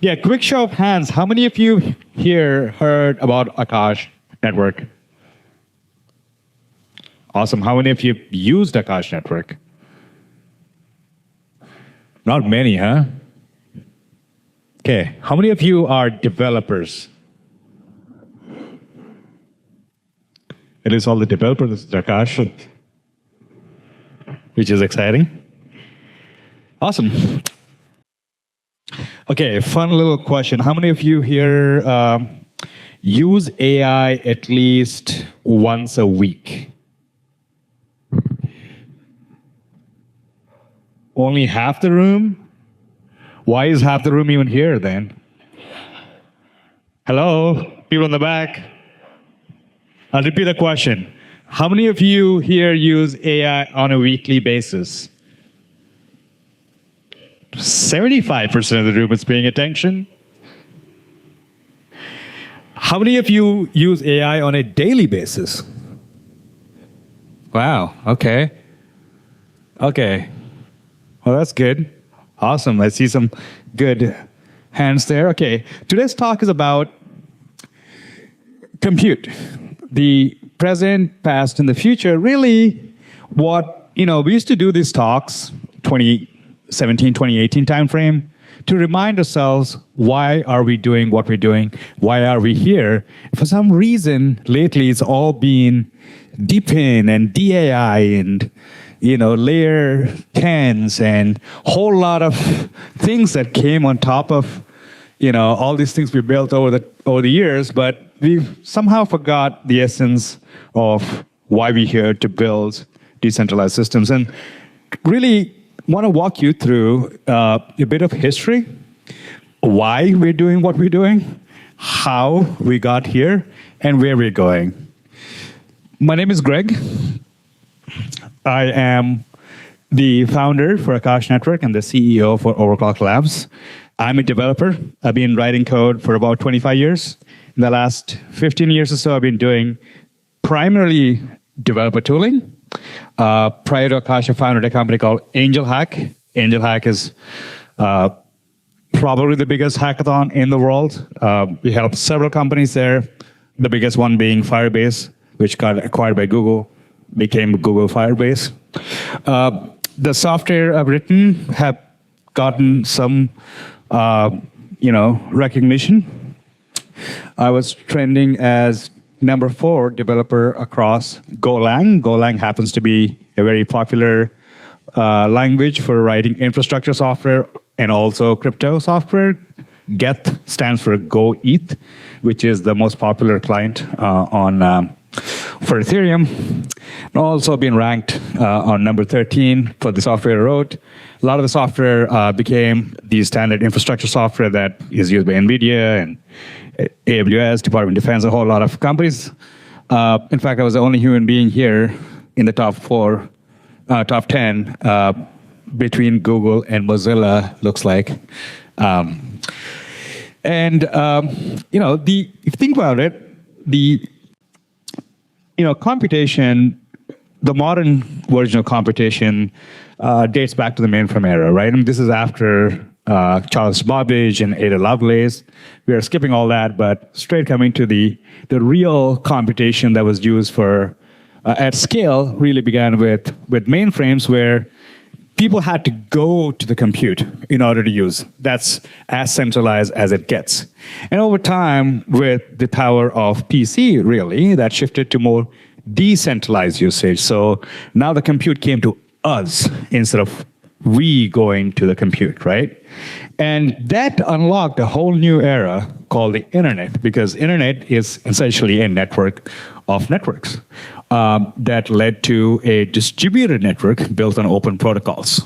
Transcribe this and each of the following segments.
Yeah, quick show of hands. How many of you here heard about Akash Network? Awesome. How many of you used Akash Network? Not many, huh? Okay. How many of you are developers? It is all the developers, Akash, which is exciting. Awesome. Okay, fun little question. How many of you here use AI at least once a week? Only half the room? Why is half the room even here then? Hello, people in the back? I'll repeat the question. How many of you here use AI on a weekly basis? 75% of the room is paying attention. How many of you use AI on a daily basis? Wow, okay. Okay. Well, that's good. Awesome. I see some good hands there. Okay. Today's talk is about compute. The present, past, and the future. Really, we used to do these talks, 2017, 2018 timeframe, to remind ourselves, why are we doing what we're doing? Why are we here? For some reason, lately, it's all been deepin and deAI and layer 10s and whole lot of things that came on top of, all these things we built over the years, but we somehow forgot the essence of why we're here to build decentralized systems. And really want to walk you through a bit of history, why we're doing what we're doing, how we got here, and where we're going. My name is Greg. I am the founder for Akash Network and the CEO for Overclock Labs. I'm a developer. I've been writing code for about 25 years. In the last 15 years or so, I've been doing primarily developer tooling. Prior to Akash, I founded a company called Angel Hack. Angel Hack is probably the biggest hackathon in the world. We helped several companies there, the biggest one being Firebase, which got acquired by Google, became Google Firebase. The software I've written have gotten some recognition. I was trending as number 4 developer across Golang. Golang happens to be a very popular language for writing infrastructure software and also crypto software. Geth stands for Go ETH, which is the most popular client for Ethereum. And also been ranked on number 13 for the software I wrote. A lot of the software became the standard infrastructure software that is used by NVIDIA and AWS, Department of Defense, a whole lot of companies. In fact, I was the only human being here in the top 10 between Google and Mozilla, looks like. If you think about it, computation, the modern version of computation dates back to the mainframe era, right? And this is after Charles Babbage and Ada Lovelace. We are skipping all that, but straight coming to the real computation that was used for at scale really began with mainframes where people had to go to the compute in order to use. That's as centralized as it gets. And over time, with the power of PC, really, that shifted to more decentralized usage. So now the compute came to us instead of we going to the compute, right? And that unlocked a whole new era called the internet, because internet is essentially a network of networks that led to a distributed network built on open protocols.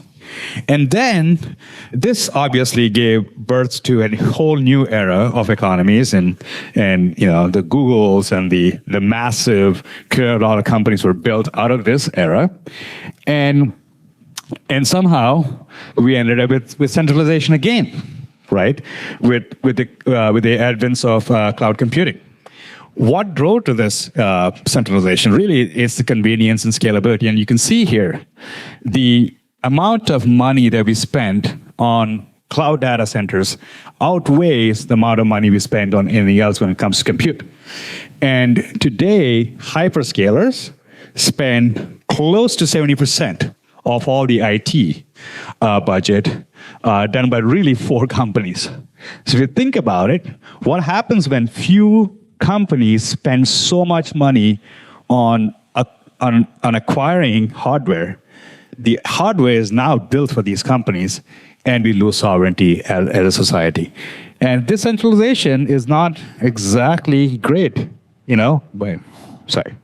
And then this obviously gave birth to a whole new era of economies, and the Googles and the massive $1 companies were built out of this era. And somehow we ended up with centralization again, right? With the advent of cloud computing. What drove to this centralization? Really, it's the convenience and scalability. And you can see here the amount of money that we spent on cloud data centers outweighs the amount of money we spend on anything else when it comes to compute. And today, hyperscalers spend close to 70% of all the IT budget done by really 4 companies. So if you think about it, what happens when few companies spend so much money on acquiring hardware? The hardware is now built for these companies, and we lose sovereignty as a society. And decentralization is not exactly great, but sorry.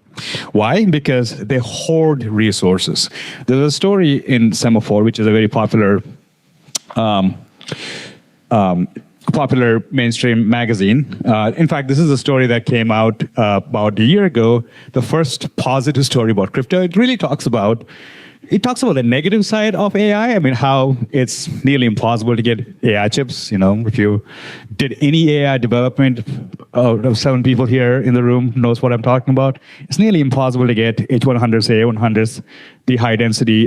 Why? Because they hoard resources. There's a story in Semaphore, which is a very popular mainstream magazine. In fact, this is a story that came out about a year ago, the first positive story about crypto. It really talks about the negative side of AI. I mean, how it's nearly impossible to get AI chips. If you did any AI development, out of 7 people here in the room knows what I'm talking about. It's nearly impossible to get H100s, A100s, the high-density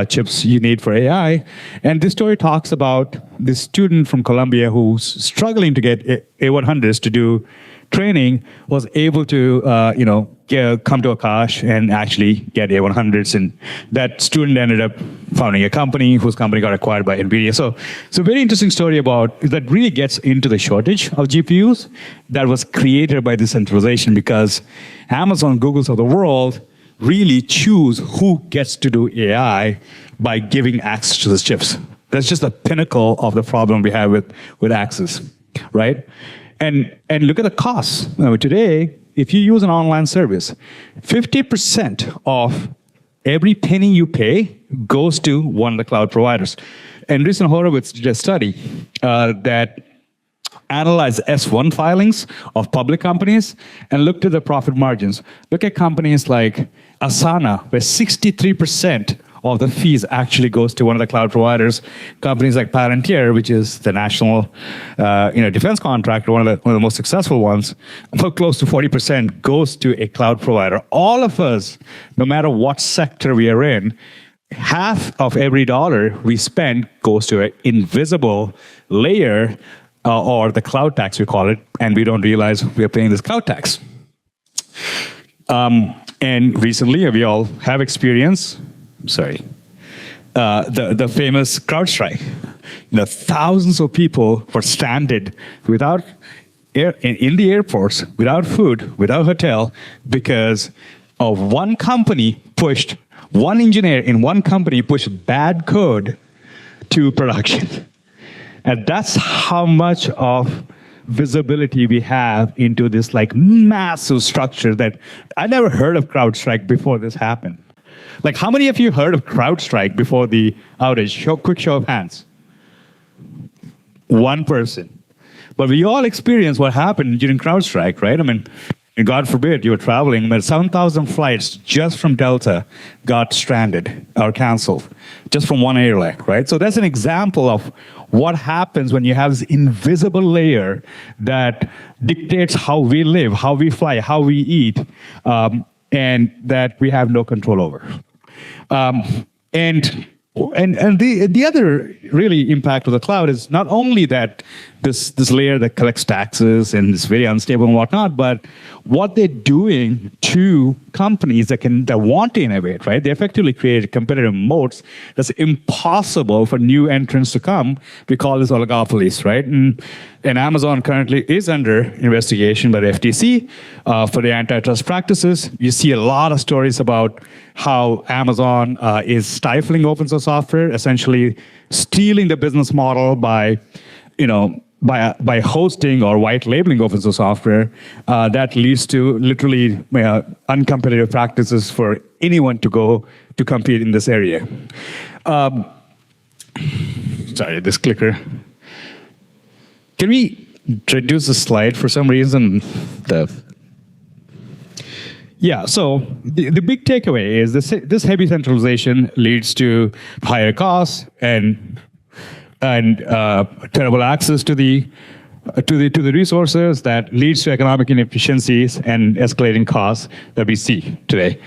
chips you need for AI. And this story talks about this student from Colombia who's struggling to get A100s to do training, was able to, come to Akash and actually get A100s. And that student ended up founding a company whose company got acquired by NVIDIA. So very interesting story that really gets into the shortage of GPUs that was created by decentralization, because Amazon, Googles of the world really choose who gets to do AI by giving access to the chips. That's just the pinnacle of the problem we have with access, right? And look at the costs. Today, if you use an online service, 50% of every penny you pay goes to one of the cloud providers. And Andreessen Horowitz did a study that analyzed S1 filings of public companies and looked at the profit margins. Look at companies like Asana, where 63% of the fees actually goes to one of the cloud providers. Companies like Palantir, which is the national defense contractor, one of the most successful ones, close to 40% goes to a cloud provider. All of us, no matter what sector we are in, half of every dollar we spend goes to an invisible layer, or the cloud tax, we call it, and we don't realize we are paying this cloud tax. And recently, we all have experience, the famous CrowdStrike. Thousands of people were stranded in the airports, without food, without hotel, because of one engineer in one company pushed bad code to production. And that's how much of visibility we have into this massive structure that I never heard of CrowdStrike before this happened. How many of you heard of CrowdStrike before the outage? Quick show of hands. One person. But we all experienced what happened during CrowdStrike, right? I mean, God forbid you were traveling, but 7,000 flights just from Delta got stranded or canceled, just from one airline, right? So that's an example of what happens when you have this invisible layer that dictates how we live, how we fly, how we eat, and that we have no control over. And the other really impact of the cloud is not only that this layer that collects taxes and is very unstable and whatnot, but what they're doing to companies that want to innovate, right? They effectively create competitive moats that's impossible for new entrants to come. We call this oligopolies, right? And Amazon currently is under investigation by the FTC for the antitrust practices. You see a lot of stories about how Amazon is stifling open source software, essentially stealing the business model by hosting or white labeling open source software. That leads to literally uncompetitive practices for anyone to go to compete in this area. Sorry, this clicker. Can we reduce the slide for some reason? Yeah, so the big takeaway is this heavy centralization leads to higher costs and terrible access to the resources that leads to economic inefficiencies and escalating costs that we see today.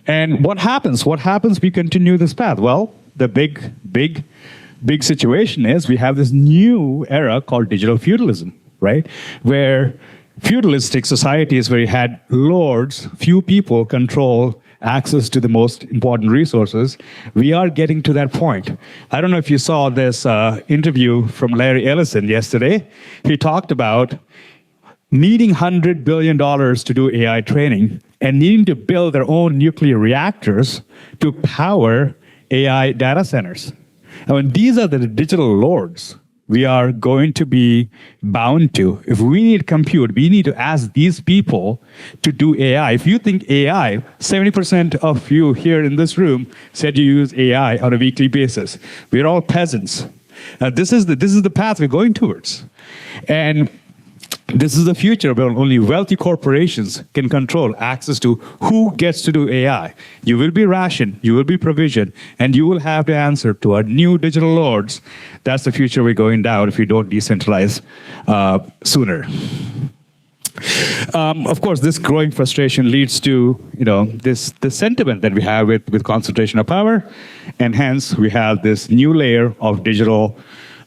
And what happens? We continue this path. Well, the big big situation is we have this new era called digital feudalism, right? Where feudalistic societies where you had lords, few people control access to the most important resources. We are getting to that point. I don't know if you saw this interview from Larry Ellison yesterday. He talked about needing $100 billion to do AI training and needing to build their own nuclear reactors to power AI data centers. I mean, these are the digital lords we are going to be bound to. If we need compute, we need to ask these people to do AI. If you think AI, 70% of you here in this room said you use AI on a weekly basis. We're all peasants. This is the path we're going towards. And this is the future where only wealthy corporations can control access to who gets to do AI. You will be rationed, you will be provisioned, and you will have to answer to our new digital lords. That's the future we're going down if we don't decentralize sooner. Of course, this growing frustration leads to this sentiment that we have with concentration of power, and hence we have this new layer of digital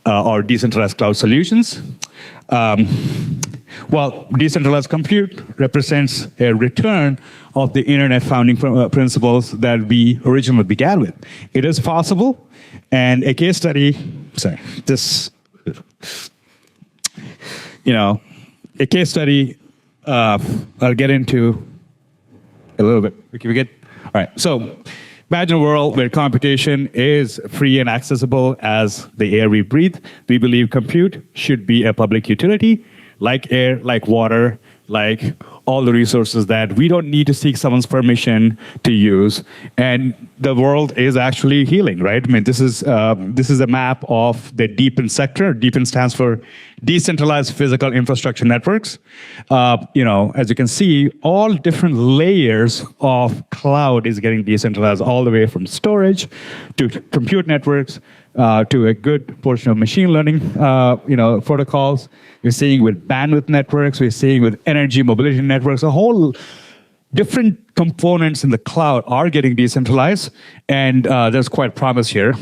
or decentralized cloud solutions. Well, decentralized compute represents a return of the internet founding principles that we originally began with. It is possible, and a case study, a case study I'll get into a little bit. All right, so imagine a world where computation is free and accessible as the air we breathe. We believe compute should be a public utility, like air, like water, like all the resources that we don't need to seek someone's permission to use. And the world is actually healing, right? I mean, this is a map of the DePIN sector. DePIN stands for Decentralized Physical Infrastructure Networks. As you can see, all different layers of cloud is getting decentralized, all the way from storage to compute networks to a good portion of machine learning, protocols. We're seeing with bandwidth networks. We're seeing with energy mobility networks. A whole different components in the cloud are getting decentralized, and there's quite promise here.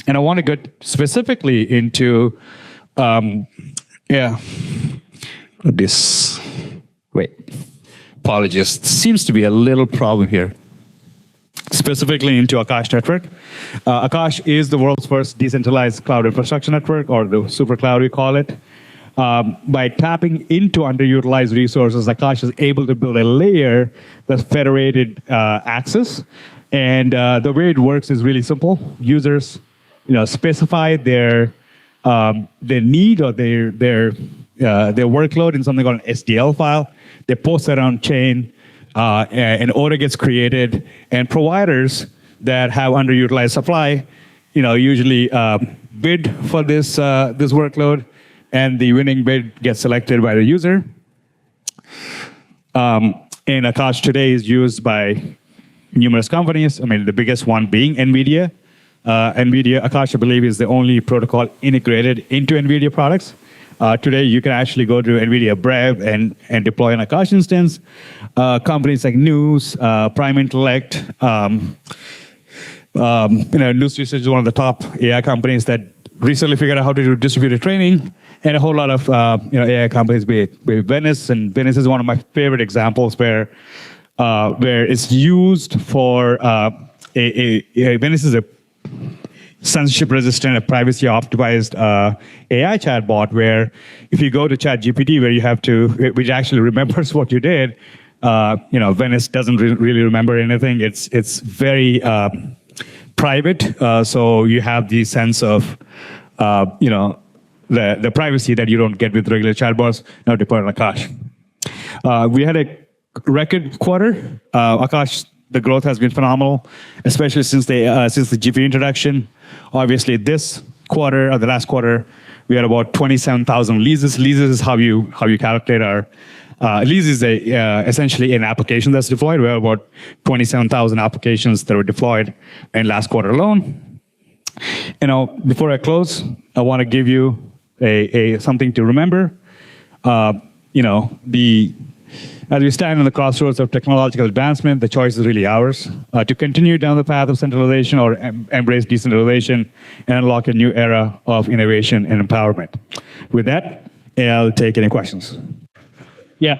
And I want to get specifically into, apologies. Seems to be a little problem here. Specifically into Akash network. Akash is the world's first decentralized cloud infrastructure network, or the super cloud we call it. By tapping into underutilized resources, Akash is able to build a layer that's federated access. And the way it works is really simple. Users, specify their need or their workload in something called an SDL file. They post that on chain. An order gets created, and providers that have underutilized supply, usually bid for this workload, and the winning bid gets selected by the user. And Akash today is used by numerous companies. I mean, the biggest one being NVIDIA. Akash, I believe, is the only protocol integrated into NVIDIA products. Today, you can actually go to NVIDIA Brev and deploy an Akash instance. Companies like News, Prime Intellect, News Research is one of the top AI companies that recently figured out how to do distributed training, and a whole lot of AI companies, be it Venice, and Venice is one of my favorite examples where it's used for Venice is a censorship-resistant, a privacy-optimized AI chatbot, where if you go to ChatGPT, where you have to, which actually remembers what you did, Venice doesn't really remember anything. It's very private, so you have the sense of, the privacy that you don't get with regular chatbots. Now deployed on Akash. We had a record quarter. Akash, the growth has been phenomenal, especially since the GPU introduction. Obviously, this quarter or the last quarter, we had about 27,000 leases. Leases is how you calculate our. Lease is essentially an application that's deployed. We have about 27,000 applications that were deployed in last quarter alone. Before I close, I want to give you a something to remember. The As we stand on the crossroads of technological advancement, the choice is really ours to continue down the path of centralization or embrace decentralization and unlock a new era of innovation and empowerment. With that, I'll take any questions. Yeah.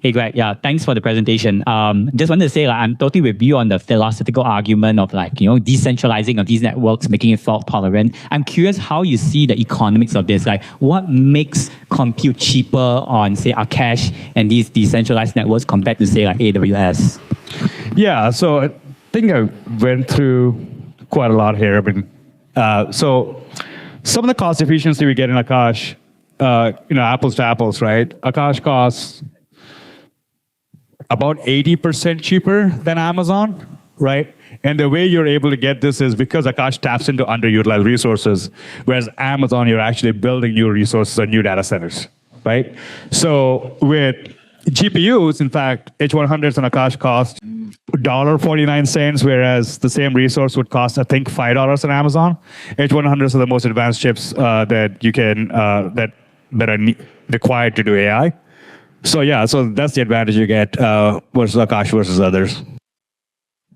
Hey, Greg. Yeah, thanks for the presentation. Just wanted to say, I'm totally with you on the philosophical argument of decentralizing of these networks, making it fault tolerant. I'm curious how you see the economics of this. Like, what makes compute cheaper on, say, Akash and these decentralized networks compared to, say, like AWS? Yeah, so I think I went through quite a lot here. So some of the cost efficiency we get in Akash, apples to apples, right? Akash costs about 80% cheaper than Amazon, right? And the way you're able to get this is because Akash taps into underutilized resources, whereas Amazon, you're actually building new resources or new data centers, right? So with GPUs, in fact, H100s on Akash cost $1.49, whereas the same resource would cost, I think, $5 on Amazon. H100s are the most advanced chips that you can that are required to do AI. So that's the advantage you get versus Akash versus others.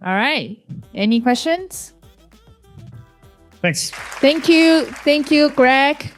All right. Any questions? Thanks. Thank you, Greg.